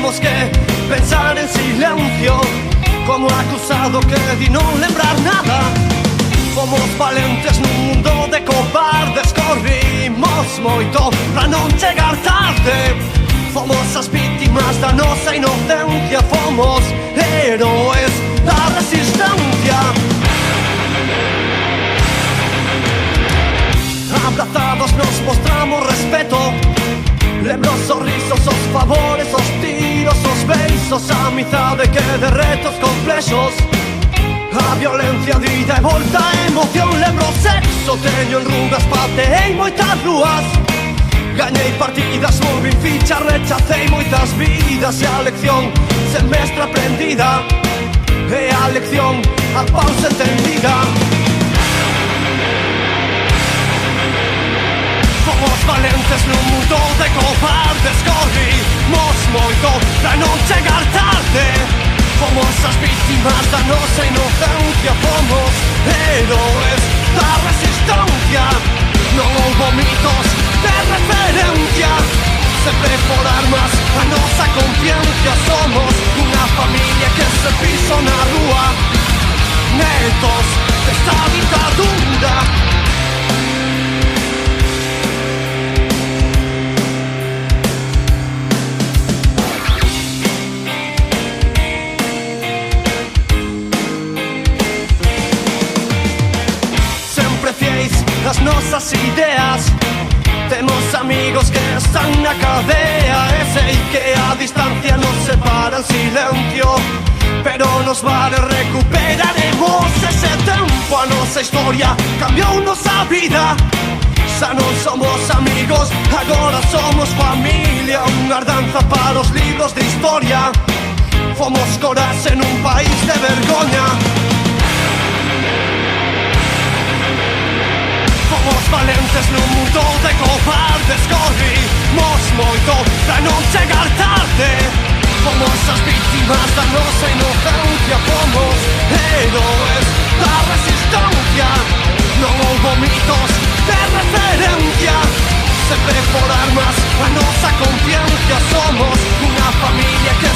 temos que pensar en silencio, como acusado que di non lembrar nada. Fomos valentes nun mundo de cobardes, corrimos moito pra non chegar tarde. Fomos as vítimas da nosa inocencia, fomos héroes da resistencia. Abrazados nos mostramos respeto, lembro os sorrisos, os favores, os tiros, os beizos, a amizade que de retos complexos, a violencia de ida e volta, a emoción, lembro o sexo, teño enrugas, pateei moitas rúas, gañei partidas, movín fichas, rechacei moitas vidas, e a lección semestre aprendida, e a lección a pausa entendida. Fomos valentes nun mundo de cobardes, corrimos moito pra non chegar tarde. Fomos as vítimas da nosa inocencia, fomos héroes da resistencia. Non houbo mitos de referencia, sempre por armas a nosa conciencia. Somos unha familia que se piso na rúa, netos desta ditadura. As nosas ideas, temos amigos que están na cadea, e sei que a distancia nos separa en silencio, pero nos vale recuperaremos ese tempo. A nosa historia cambiou nosa vida, xa non somos amigos, agora somos familia. Unha ardanza para os libros de historia, fomos coraxe nun país de vergoña. Fomos valentes nun mundo de cobardes, corrimos moito pra non chegar tarde. Fomos as vítimas da nosa inocencia, fomos héroes da resistencia. Non houbo mitos de referencia, sempre por armas a nosa conciencia. Somos unha familia que